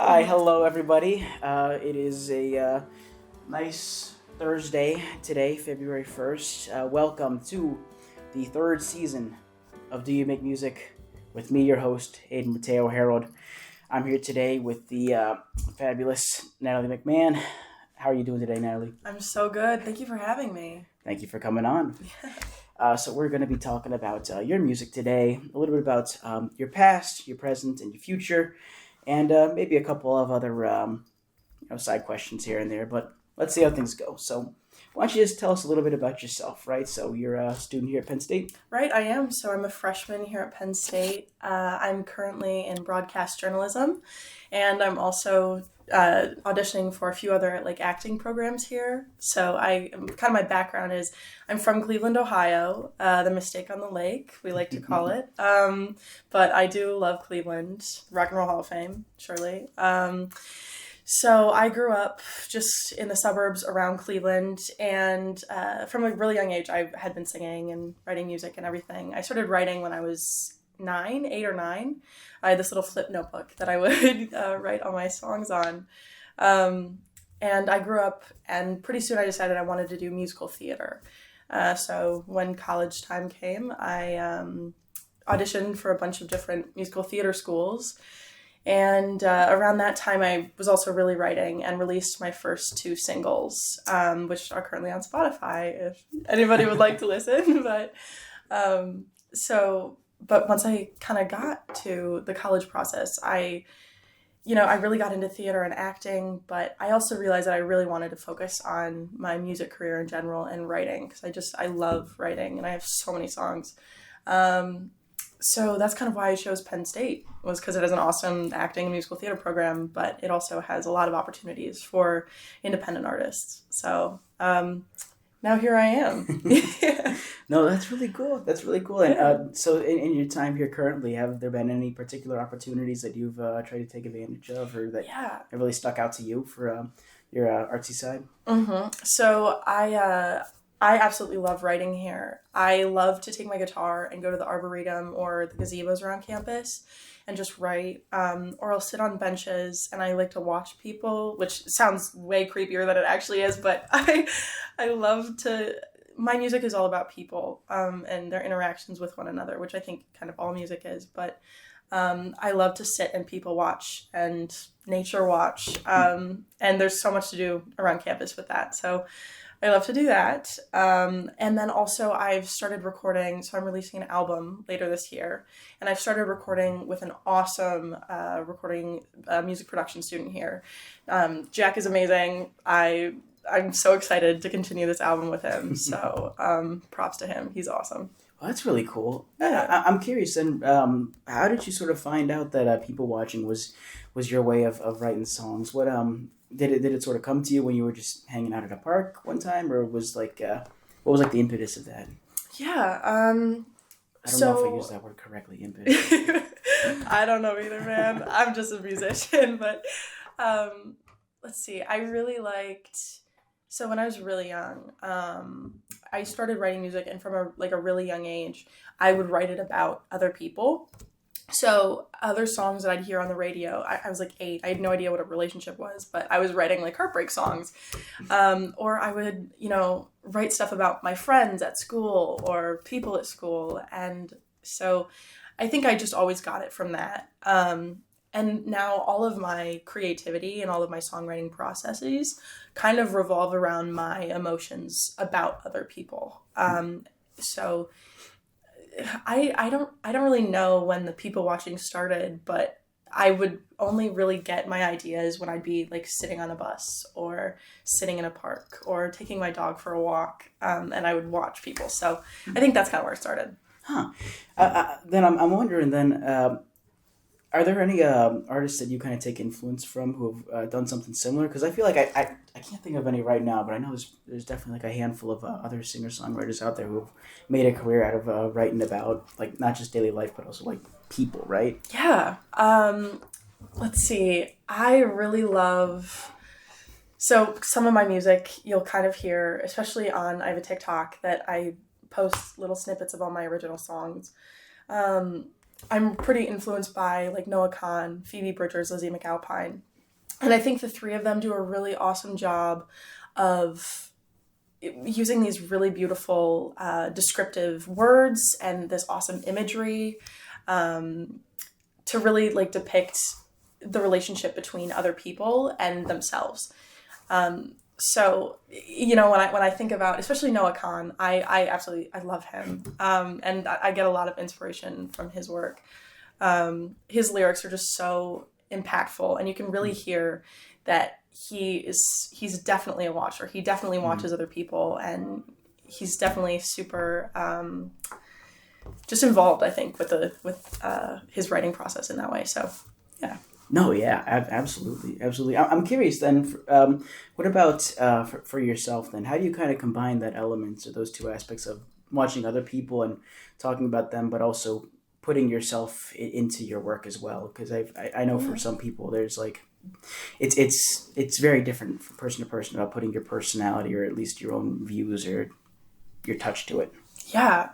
Hi, hello everybody. It is a nice Thursday today, February 1st. Welcome to the third season of Do You Make Music with me, your host, Ayden Herold. I'm here today with the fabulous Natalie McMahon. How are you doing today, Natalie? I'm so good. Thank you for having me. Thank you for coming on. So we're going to be talking about your music today, a little bit about your past, your present, and your future, and maybe a couple of other side questions here and there. But let's see how things go. So why don't you just tell us a little bit about yourself, right? So you're a student here at Penn State? Right, I am. So I'm a freshman here at Penn State. I'm currently in broadcast journalism, and I'm also auditioning for a few other acting programs here. So my background is I'm from Cleveland, Ohio, the mistake on the lake, we like to call it. But I do love Cleveland, Rock and Roll Hall of Fame, surely. So I grew up just in the suburbs around Cleveland, and from a really young age, I had been singing and writing music and everything. I started writing when I was 8 or 9. I had this little flip notebook that I would write all my songs on. And I grew up, and pretty soon I decided I wanted to do musical theater. So when college time came, I auditioned for a bunch of different musical theater schools. And around that time, I was also really writing and released my first 2 singles, which are currently on Spotify if anybody would like to listen. But once I kind of got to the college process, I really got into theater and acting, but I also realized that I really wanted to focus on my music career in general and writing, because I love writing and I have so many songs. So that's kind of why I chose Penn State, was because it has an awesome acting and musical theater program, but it also has a lot of opportunities for independent artists. So now here I am. Yeah. No, that's really cool. That's really cool. And so in your time here currently, have there been any particular opportunities that you've tried to take advantage of, or that have really stuck out to you for your artsy side? Mm-hmm. So I absolutely love writing here. I love to take my guitar and go to the Arboretum or the gazebos around campus and just write, or I'll sit on benches and I like to watch people, which sounds way creepier than it actually is, but I love to, my music is all about people and their interactions with one another, which I think kind of all music is, but I love to sit and people watch and nature watch, and there's so much to do around campus with that, so I love to do that. And then also I've started recording, so I'm releasing an album later this year, and I've started recording with an awesome music production student here. Jack is amazing. I'm so excited to continue this album with him, so props to him. He's awesome. Well, that's really cool. Yeah. I'm curious, and how did you sort of find out that people watching was your way of writing songs? What did it sort of come to you when you were just hanging out at a park one time, or was what was the impetus of that? Yeah. I don't know if I used that word correctly, impetus. I don't know either, man. I'm just a musician, but let's see. I really liked. So when I was really young, I started writing music, and from a really young age, I would write it about other people. So other songs that I'd hear on the radio, I was 8. I had no idea what a relationship was, but I was writing heartbreak songs. Or I would, write stuff about my friends at school or people at school. And so I think I just always got it from that. And now all of my creativity and all of my songwriting processes kind of revolve around my emotions about other people. So I don't really know when the people watching started, but I would only really get my ideas when I'd be sitting on a bus or sitting in a park or taking my dog for a walk, and I would watch people. So I think that's kind of where it started. Huh. Then I'm wondering then, are there any artists that you kind of take influence from who have done something similar? Because I feel like I can't think of any right now, but I know there's definitely a handful of other singer-songwriters out there who have made a career out of writing about not just daily life, but also people, right? Yeah. Let's see. I really love. So some of my music you'll kind of hear, especially I have a TikTok that I post little snippets of all my original songs. I'm pretty influenced by Noah Kahan, Phoebe Bridgers, Lizzie McAlpine, And I think the three of them do a really awesome job of using these really beautiful descriptive words and this awesome imagery to really like depict the relationship between other people and themselves. So, you know, when I think about, especially Noah Kahn, I absolutely, I love him. And I get a lot of inspiration from his work. His lyrics are just so impactful, and you can really hear that he's definitely a watcher. He definitely watches other people, and he's definitely super, just involved, I think, with his writing process in that way. So, yeah. No, yeah, absolutely, absolutely. I'm curious then. What about for yourself then? How do you kind of combine that elements or those two aspects of watching other people and talking about them, but also putting yourself into your work as well? Because I know for some people there's like it's very different from person to person about putting your personality or at least your own views or your touch to it. Yeah.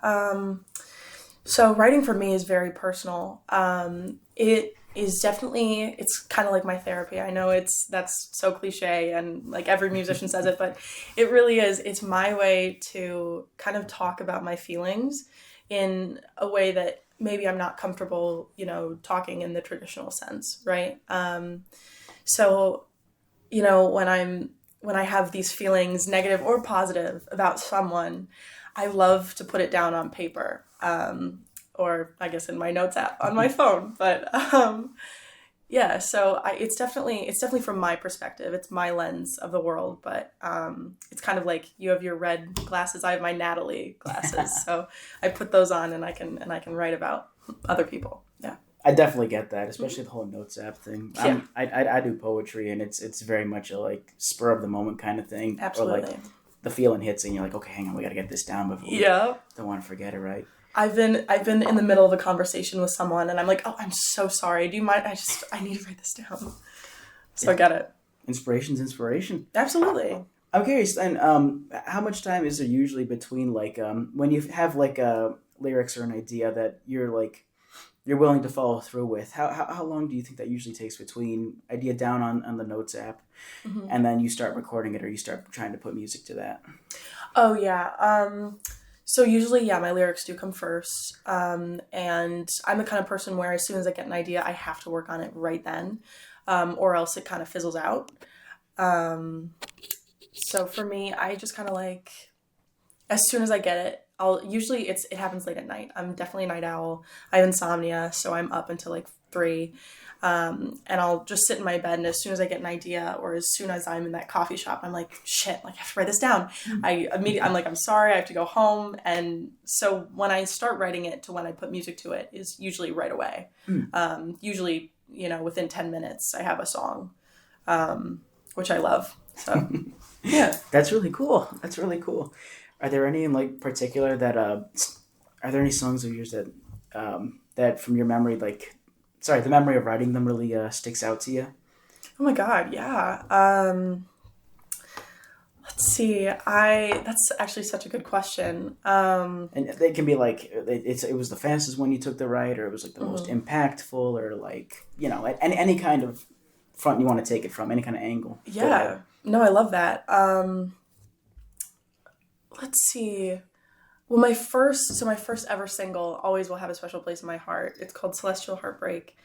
So writing for me is very personal. It is definitely, it's kind of like my therapy. I know that's so cliche and like every musician says it, but it really is. It's my way to kind of talk about my feelings in a way that maybe I'm not comfortable, you know, talking in the traditional sense, right? So, you know, when I have these feelings, negative or positive, about someone, I love to put it down on paper. Or I guess in my notes app on my phone. But yeah, so it's definitely from my perspective. It's my lens of the world, but it's kind of like you have your red glasses. I have my Natalie glasses, so I put those on and I can write about other people. Yeah, I definitely get that, especially the whole notes app thing. Yeah. I do poetry, and it's very much a like spur of the moment kind of thing. Absolutely. Or like the feeling hits, and you're like, okay, hang on, we got to get this down before we don't want to forget it, right? I've been in the middle of a conversation with someone, and I'm like, oh, I'm so sorry. Do you mind? I need to write this down. So I get it. Inspiration's inspiration. Absolutely. I'm curious then, how much time is there usually between like when you have like lyrics or an idea that you're willing to follow through with? How long do you think that usually takes between idea down on the notes app and then you start recording it or you start trying to put music to that? Oh yeah. So usually, yeah, my lyrics do come first. And I'm the kind of person where as soon as I get an idea, I have to work on it right then, or else it kind of fizzles out. So for me, I just kind of like, as soon as I get it, it happens late at night. I'm definitely a night owl. I have insomnia, so I'm up until like 3. And I'll just sit in my bed, and as soon as I get an idea, or as soon as I'm in that coffee shop, I'm like, shit, like I have to write this down. I'm like, I'm sorry, I have to go home. And so when I start writing it to when I put music to it is usually right away. Usually, you know, within 10 minutes, I have a song, which I love. So, yeah. That's really cool. That's really cool. Are there any in like particular that, are there any songs of yours that, that from your memory, like, sorry, the memory of writing them really sticks out to you? Oh my God, yeah. Let's see. That's actually such a good question. And they can be like it was the fastest one you took to write, or it was like the most impactful, or like, you know, any kind of front you want to take it from, any kind of angle. Yeah. No, I love that. Let's see. Well, my first ever single, Always Will Have a Special Place in My Heart. It's called Celestial Heartbreak.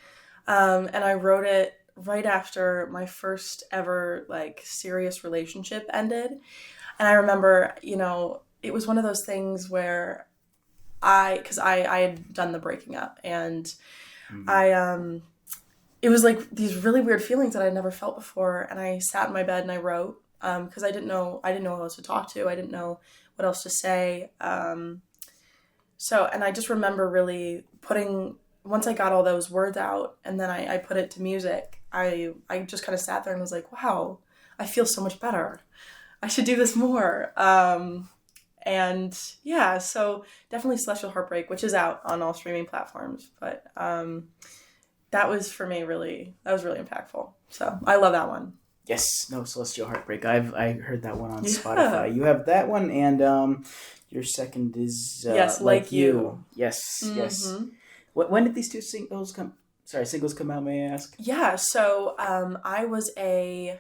And I wrote it right after my first ever like serious relationship ended. And I remember, you know, it was one of those things where because I had done the breaking up, and it was like these really weird feelings that I'd never felt before. And I sat in my bed and I wrote, because I didn't know who else to talk to. I didn't know what else to say. And I just remember really once I got all those words out and then I put it to music, I just kind of sat there and was like, wow, I feel so much better. I should do this more. And yeah, so definitely Celestial Heartbreak, which is out on all streaming platforms. But that was for me really impactful. So I love that one. Yes, no, Celestial Heartbreak. I heard that one on Spotify. You have that one, and your second is yes, Like You. Yes, yes. When did these two singles come sorry, singles come out, may I ask? Yeah, so I was a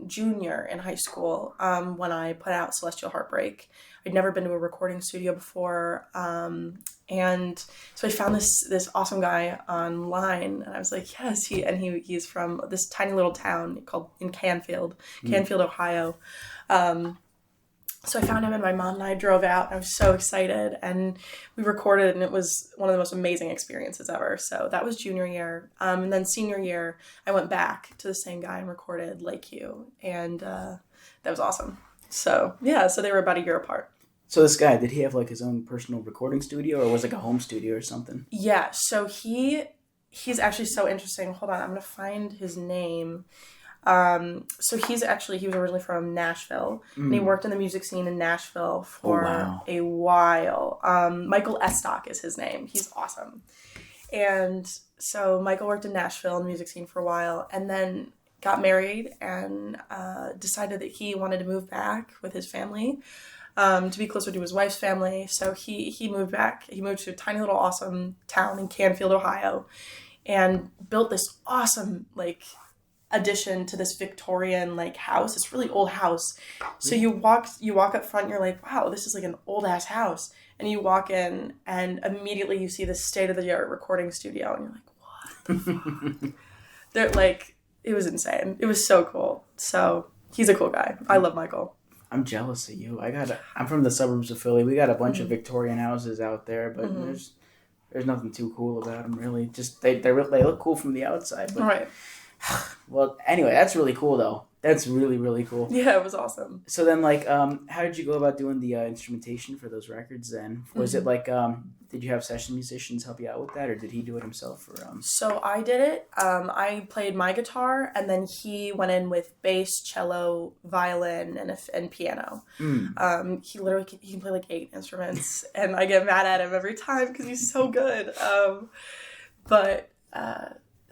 junior in high school when I put out Celestial Heartbreak. I'd never been to a recording studio before, and so I found this awesome guy online, and I was like, yes, he's from this tiny little town called in Canfield, Ohio. So I found him, and my mom and I drove out, and I was so excited, and we recorded, and it was one of the most amazing experiences ever. So that was junior year. And then senior year, I went back to the same guy and recorded Like You, and that was awesome. So yeah, so they were about a year apart. So this guy, did he have like his own personal recording studio, or was it like a home studio or something? Yeah, so he's actually so interesting. Hold on, I'm going to find his name. So he was originally from Nashville, and he worked in the music scene in Nashville for a while. Michael Estock is his name. He's awesome. And so Michael worked in Nashville in the music scene for a while, and then got married and decided that he wanted to move back with his family to be closer to his wife's family. So he moved back. He moved to a tiny little awesome town in Canfield, Ohio, and built this awesome addition to this Victorian house, this really old house. So you walk up front and you're like, wow, this is like an old ass house. And you walk in and immediately you see this state of the art recording studio and you're like, what the fuck? They're it was insane. It was so cool. So he's a cool guy. I love Michael. I'm jealous of you. I'm from the suburbs of Philly. We got a bunch of Victorian houses out there, but there's nothing too cool about them really. Just they look cool from the outside, but right. Well, anyway, that's really cool, though. That's really, really cool. Yeah, it was awesome. So then, how did you go about doing the instrumentation for those records then? Was it did you have session musicians help you out with that, or did he do it himself? So I did it. I played my guitar, and then he went in with bass, cello, violin, and piano. He can play 8 instruments, and I get mad at him every time because he's so good.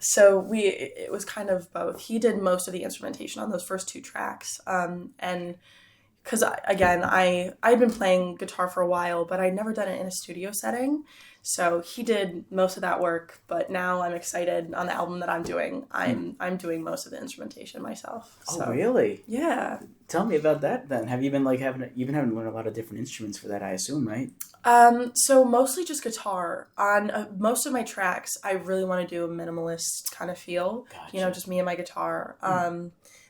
So it was kind of both. He did most of the instrumentation on those first 2 tracks. And because I'd been playing guitar for a while, but I'd never done it in a studio setting. So he did most of that work, but now I'm excited on the album that I'm doing. I'm doing most of the instrumentation myself. So, oh, really? Yeah. Tell me about that then. Have you been you've been having to learn a lot of different instruments for that, I assume, right? So mostly just guitar. On most of my tracks, I really want to do a minimalist kind of feel. Gotcha. Just me and my guitar.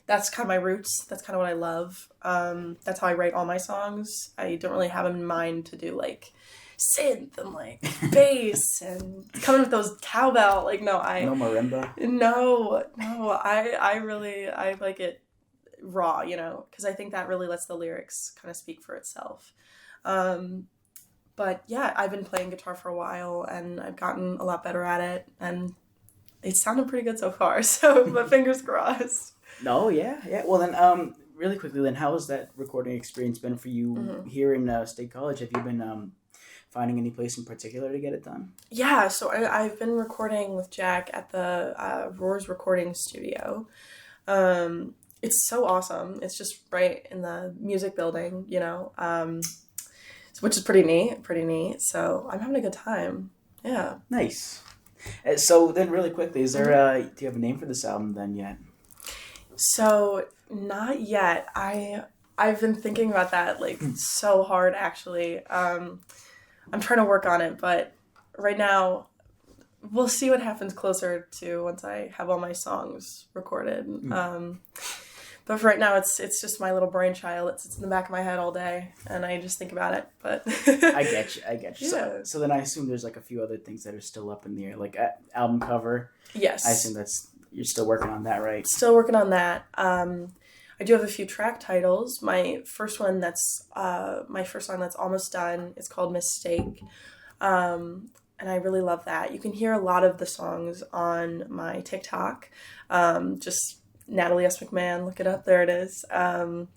That's kind of my roots. That's kind of what I love. That's how I write all my songs. I don't really have in mind to do synth and bass and coming with those cowbell. No marimba. No. I like it raw, because I think that really lets the lyrics kind of speak for itself. But yeah, I've been playing guitar for a while and I've gotten a lot better at it, and it sounded pretty good so far. So my fingers crossed. No, yeah. Well then, really quickly then, how has that recording experience been for you here in State College? Have you been finding any place in particular to get it done? Yeah, so I've been recording with Jack at the Roars recording studio. It's so awesome. It's just right in the music building, which is pretty neat. So I'm having a good time. Yeah. Nice. So then really quickly, is there do you have a name for this album then yet? So not yet. I've been thinking about that so hard actually. I'm trying to work on it, but right now we'll see what happens closer to once I have all my songs recorded. But for right now, it's just my little brainchild. It's in the back of my head all day, and I just think about it. But I get you. Yeah. So then I assume there's a few other things that are still up in the air, like album cover. Yes. I assume you're still working on that, right? Still working on that. I do have a few track titles. My first song that's almost done is called Mistake. And I really love that. You can hear a lot of the songs on my TikTok. Just Natalie McMahon, look it up, there it is. But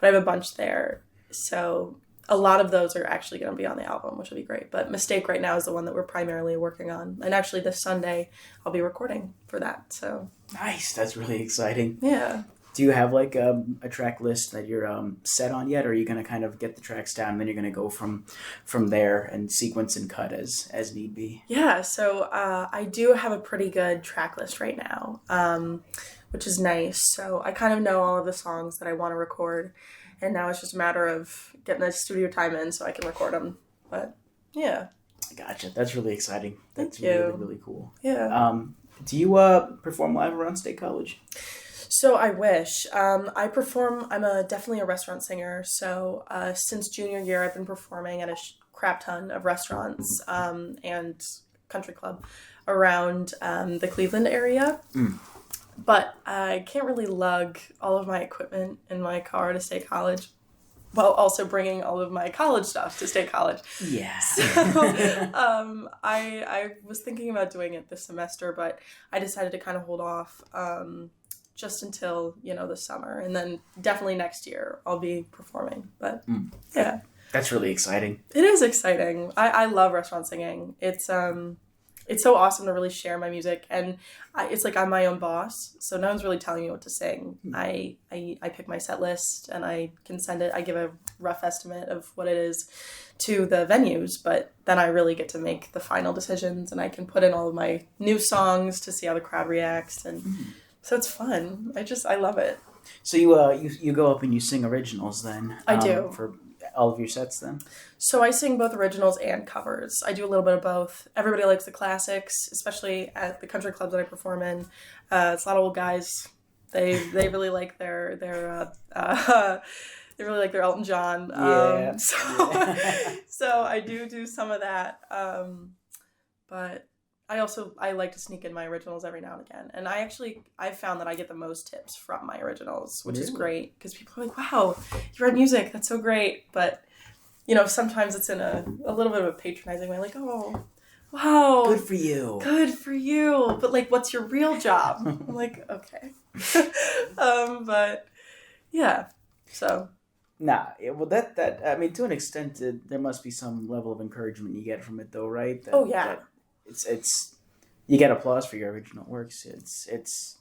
I have a bunch there. So a lot of those are actually going to be on the album, which will be great. But Mistake right now is the one that we're primarily working on. And actually this Sunday, I'll be recording for that. So nice. That's really exciting. Yeah. Do you have like a track list that you're set on yet, or are you gonna kind of get the tracks down and then you're gonna go from there and sequence and cut as need be? Yeah, so I do have a pretty good track list right now, which is nice. So I kind of know all of the songs that I want to record, and now it's just a matter of getting the studio time in so I can record them. But yeah. Gotcha. That's really exciting. That's Thank you. really, really cool. Yeah. Do you perform live around State College? So I wish. I'm definitely a restaurant singer. So since junior year, I've been performing at a crap ton of restaurants and country club around the Cleveland area. But I can't really lug all of my equipment in my car to State College while also bringing all of my college stuff to State College. Yeah. So I was thinking about doing it this semester, but I decided to kind of hold off just until, the summer. And then definitely next year I'll be performing. But yeah. That's really exciting. It is exciting. I love restaurant singing. It's so awesome to really share my music, and it's like I'm my own boss, so no one's really telling me what to sing. I pick my set list, and I can send it. I give a rough estimate of what it is to the venues, but then I really get to make the final decisions, and I can put in all of my new songs to see how the crowd reacts, and so it's fun. I love it. So you go up and you sing originals then? I do. For all of your sets then? So I sing both originals and covers. I do a little bit of both. Everybody likes the classics, especially at the country clubs that I perform in. It's a lot of old guys. They really like their they really like their Elton John. Yeah. So I do some of that. But I like to sneak in my originals every now and again. And I found that I get the most tips from my originals, which is great because people are like, wow, you write music. That's so great. But, sometimes it's in a little bit of a patronizing way, like, oh, wow. Good for you. Good for you. But like, what's your real job? I'm like, okay. But yeah, so. Nah, well, that I mean, to an extent, there must be some level of encouragement you get from it, though, right? Yeah. It's you get applause for your original works. It's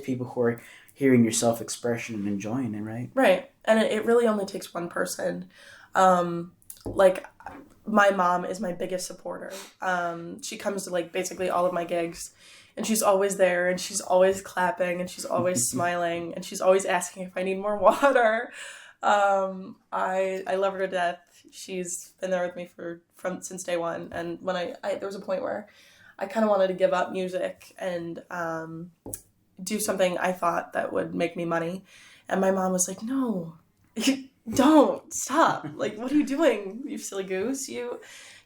people who are hearing your self-expression and enjoying it, right? Right, and it really only takes one person. Like my mom is my biggest supporter. She comes to like basically all of my gigs, and she's always there, and she's always clapping, and she's always smiling, and she's always asking if I need more water. I love her to death. She's been there with me since day one. And when I there was a point where I kind of wanted to give up music and do something I thought that would make me money. And my mom was like, no, don't stop. Like, what are you doing? You silly goose. You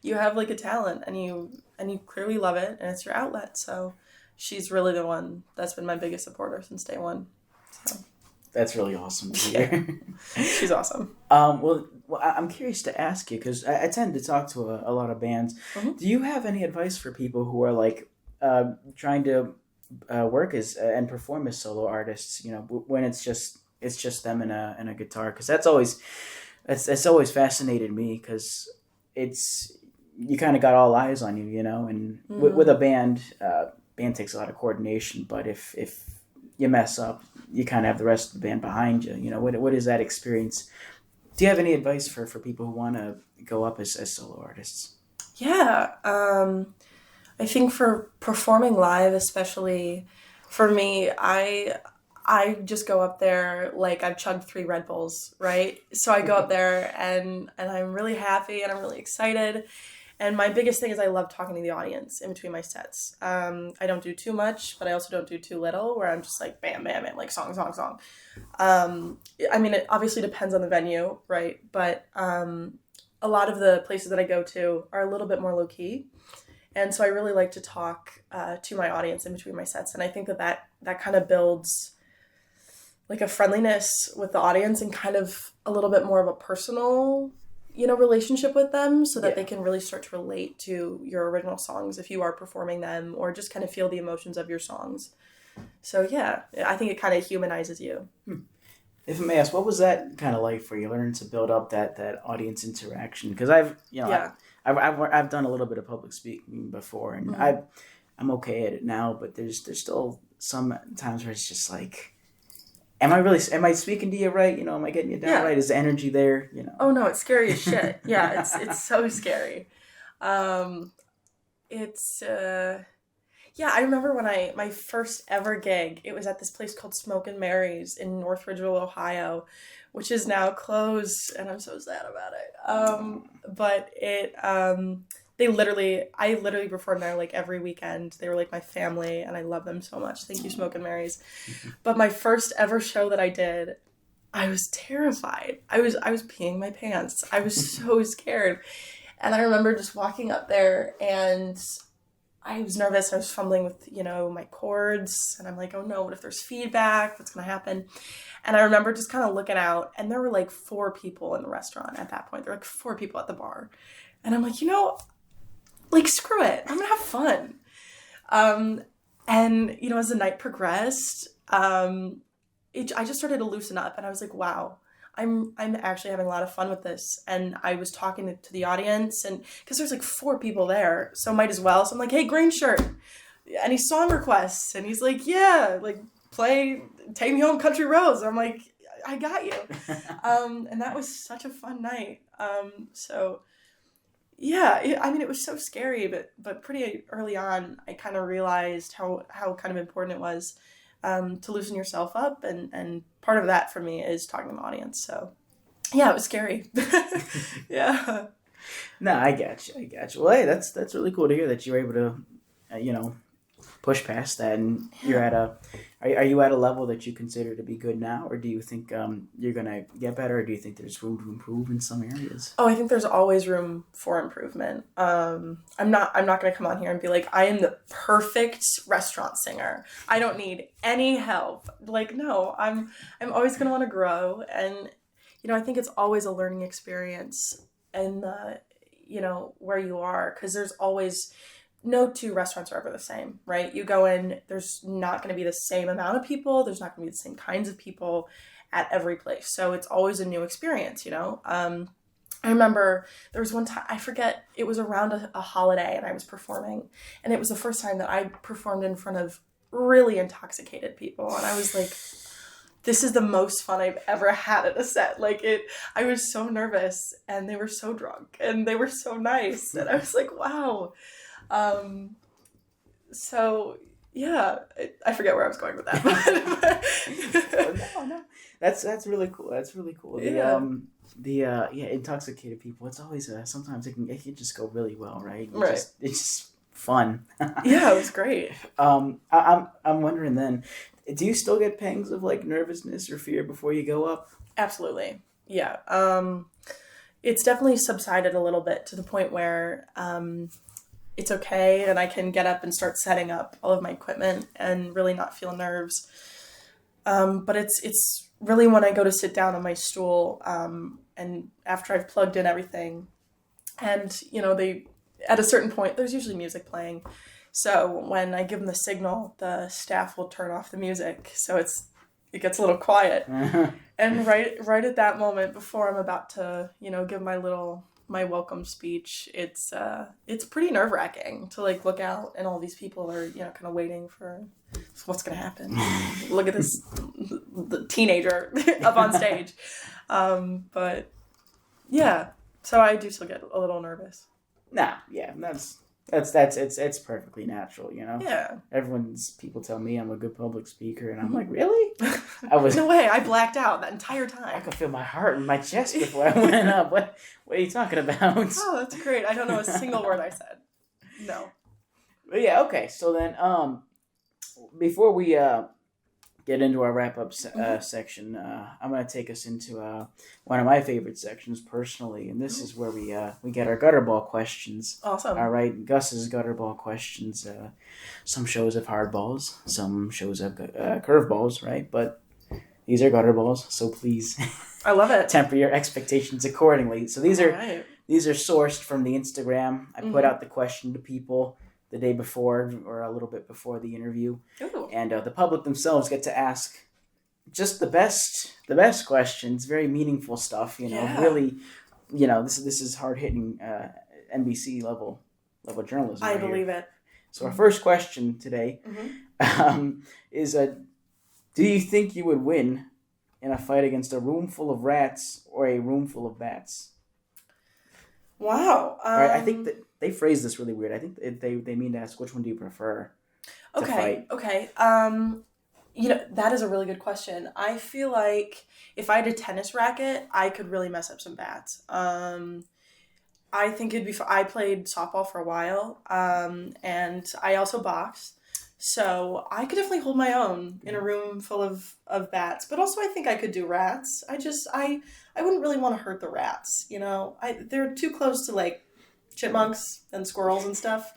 have like a talent and you clearly love it and it's your outlet. So she's really the one that's been my biggest supporter since day one. So. That's really awesome to hear. She's awesome. Well, I'm curious to ask you, because I tend to talk to a lot of bands. Mm-hmm. Do you have any advice for people who are like trying to work as and perform as solo artists? When it's just them and a guitar, because that's always fascinated me, because you kind of got all eyes on you, and with a band takes a lot of coordination, but if you mess up, you kind of have the rest of the band behind you. What is that experience? Do you have any advice for people who want to go up as solo artists? Yeah. I think for performing live, especially for me, I just go up there like I've chugged 3 Red Bulls, right? So I go up there and I'm really happy and I'm really excited. And my biggest thing is I love talking to the audience in between my sets. I don't do too much, but I also don't do too little, where I'm just like bam, bam, bam, like song. I mean, it obviously depends on the venue, right? But a lot of the places that I go to are a little bit more low key. And so I really like to talk to my audience in between my sets. And I think that kind of builds like a friendliness with the audience and kind of a little bit more of a personal relationship with them, so that they can really start to relate to your original songs if you are performing them, or just kind of feel the emotions of your songs. So yeah, I think it kind of humanizes you. If I may ask, what was that kind of like for you, learning to build up that audience interaction? Because I've done a little bit of public speaking before, and I'm okay at it now, but there's still some times where it's just like, am I speaking to you right? Am I getting you down right? Is the energy there? Oh no, it's scary as shit. Yeah, it's so scary. Um, it's Yeah, I remember when my first ever gig, it was at this place called Smoke and Mary's in North Ridgeville, Ohio, which is now closed, and I'm so sad about it. But I literally performed there like every weekend. They were like my family, and I love them so much. Thank you, Smoke and Mary's. But my first ever show that I did, I was terrified. I was peeing my pants. I was so scared. And I remember just walking up there, and I was nervous. I was fumbling with, my chords, and I'm like, oh no, what if there's feedback? What's going to happen? And I remember just kind of looking out, and there were like 4 people in the restaurant at that point. There were like 4 people at the bar. And I'm like, like, screw it. I'm going to have fun. And, as the night progressed, I just started to loosen up, and I was like, wow, I'm actually having a lot of fun with this. And I was talking to the audience, and because there's like 4 people there, so might as well. So I'm like, hey, green shirt, any song requests? And he's like, yeah, like play Take Me Home Country Roads. I'm like, I got you. And that was such a fun night. So yeah, it was so scary, but pretty early on, I kind of realized how kind of important it was to loosen yourself up, and part of that for me is talking to the audience. So yeah, it was scary. Yeah. No, I got you. Well, hey, that's really cool to hear that you were able to, push past that, and you're are you at a level that you consider to be good now, or do you think you're gonna get better, or do you think there's room to improve in some areas? Oh, I think there's always room for improvement. I'm not gonna come on here and be like, I am the perfect restaurant singer. I don't need any help. Like, no, I'm always gonna want to grow, and I think it's always a learning experience, and where you are, because there's always no 2 restaurants are ever the same, right? You go in, there's not going to be the same amount of people. There's not going to be the same kinds of people at every place. So it's always a new experience, I remember there was one time, I forget, it was around a holiday, and I was performing, and it was the first time that I performed in front of really intoxicated people. And I was like, this is the most fun I've ever had at a set. I was so nervous, and they were so drunk, and they were so nice. And I was like, wow. So yeah, I forget where I was going with that. No, that's really cool. That's really cool. Yeah. The intoxicated people. It's always sometimes it can just go really well, right? Right. It's just fun. Yeah, it was great. I'm wondering then, do you still get pangs of like nervousness or fear before you go up? Absolutely. Yeah. It's definitely subsided a little bit to the point where it's okay, and I can get up and start setting up all of my equipment and really not feel nerves. But it's really when I go to sit down on my stool, and after I've plugged in everything, and they, at a certain point, there's usually music playing. So when I give them the signal, the staff will turn off the music, so it gets a little quiet. And right at that moment, before I'm about to give my welcome speech, it's pretty nerve-wracking to like look out, and all these people are kind of waiting for what's gonna happen. Look at this, the teenager up on stage. But yeah, so I do still get a little nervous. Nah, yeah, it's perfectly natural, Yeah. People tell me I'm a good public speaker, and I'm like, really? No way, I blacked out that entire time. I could feel my heart in my chest before I went up. What are you talking about? Oh, that's great. I don't know a single word I said. No. But yeah, okay. So then, before we get into our wrap-up section, I'm going to take us into one of my favorite sections personally, and this is where we get our gutterball questions. Awesome. All right, Gus's gutterball questions. Some shows have hardballs, some shows have curveballs, right? But these are gutterballs, so please, I love it. Temper your expectations accordingly. So these are sourced from the Instagram. I put out the question to people the day before or a little bit before the interview. Ooh. And the public themselves get to ask just the best questions, very meaningful stuff, Yeah. really, this is hard-hitting NBC level journalism. I believe it. So our first question today is Do you think you would win in a fight against a room full of rats or a room full of bats? Wow. All right, I think that they phrase this really weird. I think they mean to ask which one do you prefer to fight. Okay. That is a really good question. I feel like if I had a tennis racket, I could really mess up some bats. I think it'd be. I played softball for a while, and I also boxed. So I could definitely hold my own in a room full of bats. But also I think I could do rats. I wouldn't really want to hurt the rats, you know? They're too close to like chipmunks and squirrels and stuff.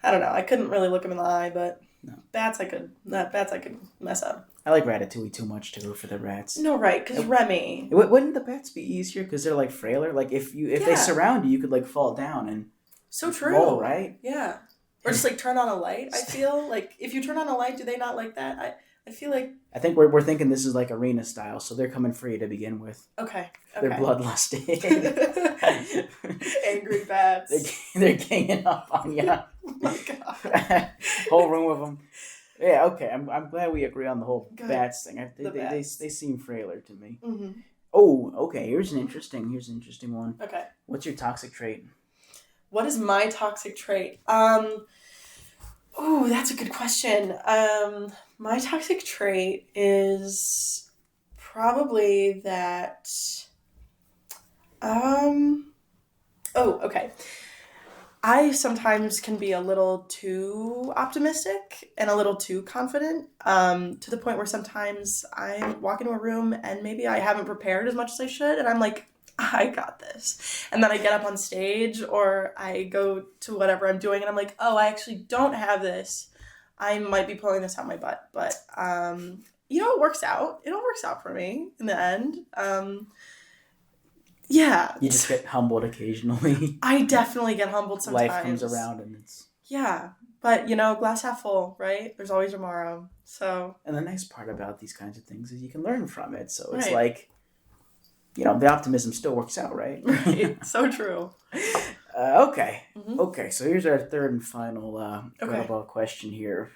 I don't know. I couldn't really look them in the eye, but No. bats I could mess up. I like Ratatouille too much to go for the rats. No, right, because Remy. Wouldn't the bats be easier because they're like frailer? Like if they surround you, you could like fall down and So true. roll, right? Yeah. Or just like turn on a light. I feel like if you turn on a light, do they not like that? I feel like I think we're thinking this is like arena style, so they're coming for you to begin with. okay. They're bloodlusty. Angry bats. They're ganging up on you. Oh my god. Whole room of them. Yeah, okay. I'm glad we agree on the whole Good. bats thing. Bats. They seem frailer to me. Mm-hmm. Oh, okay. Here's an interesting one. Okay. What's your toxic trait? What is my toxic trait? Oh, that's a good question. My toxic trait is probably that. Okay. I sometimes can be a little too optimistic and a little too confident, to the point where sometimes I walk into a room and maybe I haven't prepared as much as I should, and I'm like, I got this. And then I get up on stage or I go to whatever I'm doing and I'm like, oh, I actually don't have this. I might be pulling this out my butt. But, it works out. It all works out for me in the end. Yeah. You just get humbled occasionally. I definitely get humbled sometimes. Life comes around and it's... Yeah. But, glass half full, right? There's always tomorrow. So... And the nice part about these kinds of things is you can learn from it. So it's right. like... the optimism still works out, right? Right. So true. Okay. Mm-hmm. Okay, so here's our third and final question here.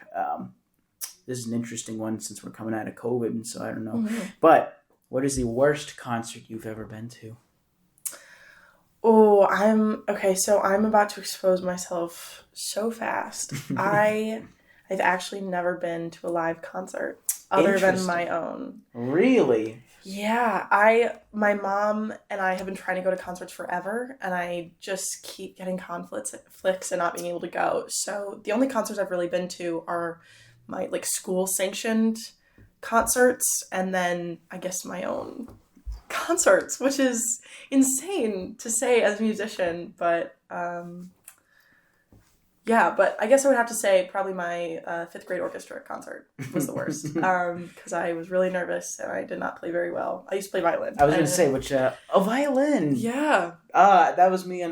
This is an interesting one since we're coming out of COVID, and so I don't know. Mm-hmm. But what is the worst concert you've ever been to? Oh, so I'm about to expose myself so fast. I've actually never been to a live concert other than my own. Really? Yeah, my mom and I have been trying to go to concerts forever, and I just keep getting conflicts and not being able to go. So the only concerts I've really been to are my school sanctioned concerts, and then I guess my own concerts, which is insane to say as a musician, but yeah, but I guess I would have to say probably my 5th grade orchestra concert was the worst, because I was really nervous and I did not play very well. I used to play violin. I was going to say, violin. Yeah. That was me in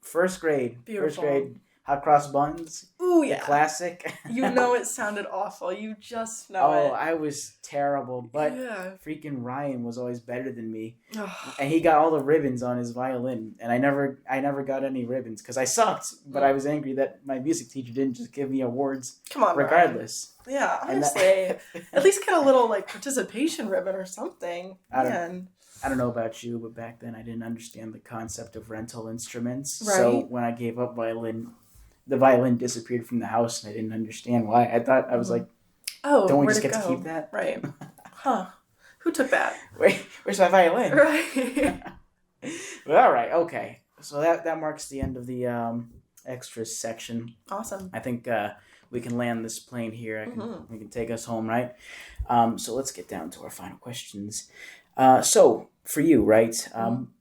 first grade. Beautiful. First grade, Hot Cross Buns. Ooh, yeah. The classic. It sounded awful. You just know it. Oh, I was terrible, but yeah. freaking Ryan was always better than me. Ugh. And he got all the ribbons on his violin, and I never got any ribbons because I sucked, but I was angry that my music teacher didn't just give me awards. Come on, regardless. Ryan. Yeah, honestly. At least get a little participation ribbon or something. I don't know about you, but back then I didn't understand the concept of rental instruments. Right. So when I gave up violin, the violin disappeared from the house, and I didn't understand why. I thought, I was like, oh, don't we just get to keep that? Right. Huh. Who took that? Wait, where's my violin? Right. Well, all right, okay. So that marks the end of the extras section. Awesome. I think we can land this plane here. We can take us home, right? So let's get down to our final questions. So for you, right?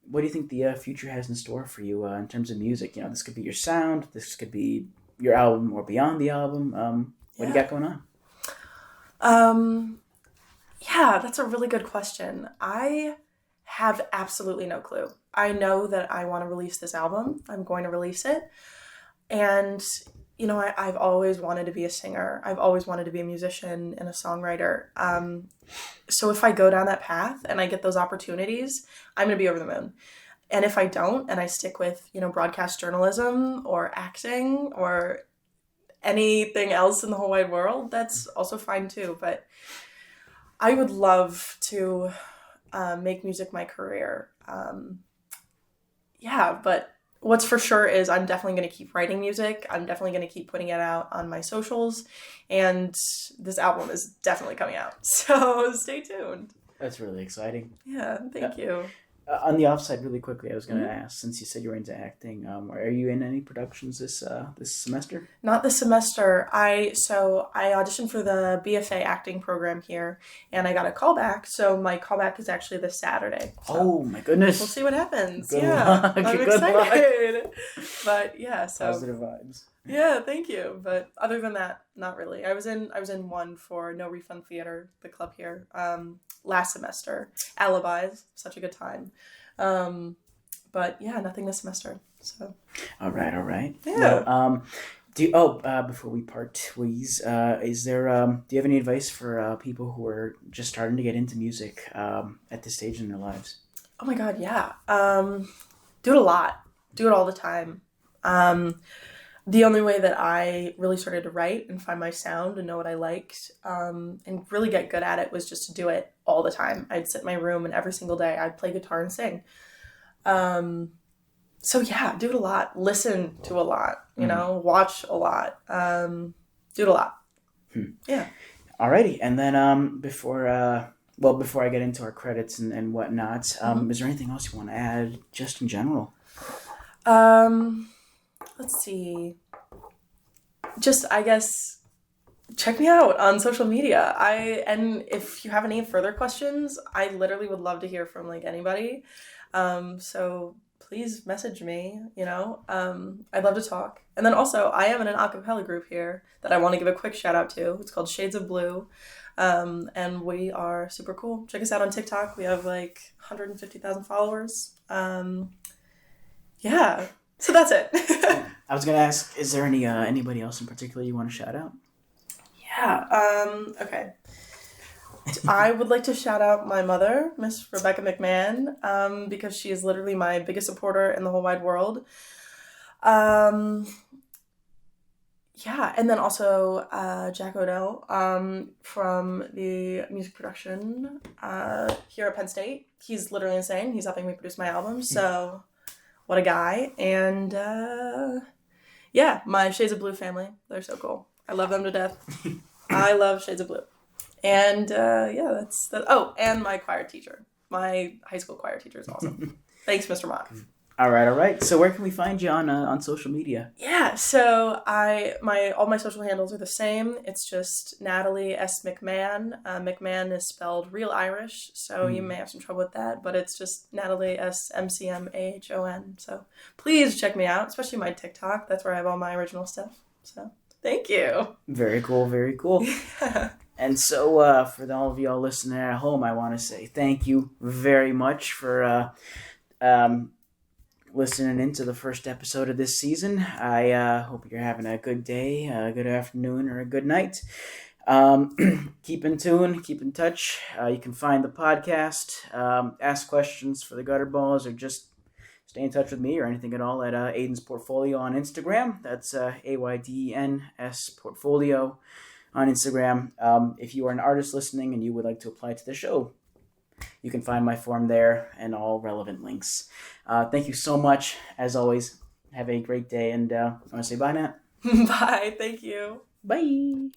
What do you think the future has in store for you in terms of music? This could be your sound. This could be your album or beyond the album. What do you got going on? Yeah, that's a really good question. I have absolutely no clue. I know that I want to release this album. I'm going to release it. And, I've always wanted to be a singer. I've always wanted to be a musician and a songwriter. So if I go down that path and I get those opportunities, I'm going to be over the moon. And if I don't, and I stick with, broadcast journalism or acting or anything else in the whole wide world, that's also fine too. But I would love to make music my career. Yeah, but what's for sure is I'm definitely going to keep writing music. I'm definitely going to keep putting it out on my socials. And this album is definitely coming out. So stay tuned. That's really exciting. Yeah, thank you. On the offside, really quickly, I was going to ask, since you said you were into acting, are you in any productions this semester? Not this semester. I auditioned for the BFA acting program here, and I got a callback. So my callback is actually this Saturday. So oh my goodness! we'll see what happens. Good yeah, luck. I'm Good excited. luck. But yeah, so Positive vibes. yeah, thank you. But other than that, not really. I was in one for No Refund Theater, the club here, last semester. Alibis, such a good time. But yeah, nothing this semester. So. All right. Yeah. Well, before we part ways, is there do you have any advice for people who are just starting to get into music at this stage in their lives? Oh my God, yeah. Do it a lot. Do it all the time. The only way that I really started to write and find my sound and know what I liked and really get good at it was just to do it all the time. I'd sit in my room and every single day I'd play guitar and sing. So yeah, do it a lot. Listen to a lot, watch a lot. Do it a lot. Yeah. Alrighty. And then before I get into our credits and whatnot, is there anything else you want to add just in general? Let's see. Just, I guess, check me out on social media. And if you have any further questions, I literally would love to hear from anybody. So please message me, I'd love to talk. And then also I am in an a cappella group here that I want to give a quick shout out to. It's called Shades of Blue. And we are super cool. Check us out on TikTok. We have 150,000 followers. Yeah. So that's it. I was gonna ask, is there anybody else in particular you want to shout out? Yeah. Okay. I would like to shout out my mother, Miss Rebecca McMahon, because she is literally my biggest supporter in the whole wide world. Yeah, and then also Jack Odell from the music production here at Penn State. He's literally insane. He's helping me produce my album, so what a guy. And yeah, my Shades of Blue family. They're so cool. I love them to death. I love Shades of Blue. And yeah, that's that. Oh, and my choir teacher. My high school choir teacher is awesome. Thanks, Mr. Mock. All right. So where can we find you on social media? Yeah, so all my social handles are the same. It's just Natalie S. McMahon. McMahon is spelled real Irish, so you may have some trouble with that, but it's just Natalie S. MCMAHON. So please check me out, especially my TikTok. That's where I have all my original stuff. So thank you. Very cool. Yeah. And so for all of y'all listening at home, I want to say thank you very much for listening into the first episode of this season. I hope you're having a good day, a good afternoon, or a good night. Keep in tune, keep in touch. You can find the podcast, ask questions for the Gutter Balls, or just stay in touch with me or anything at all at Ayden's Portfolio on Instagram. That's AYDENS Portfolio on Instagram. If you are an artist listening and you would like to apply to the show, you can find my form there and all relevant links. Thank you so much. As always, have a great day. And I want to say bye, Nat. Bye. Thank you. Bye.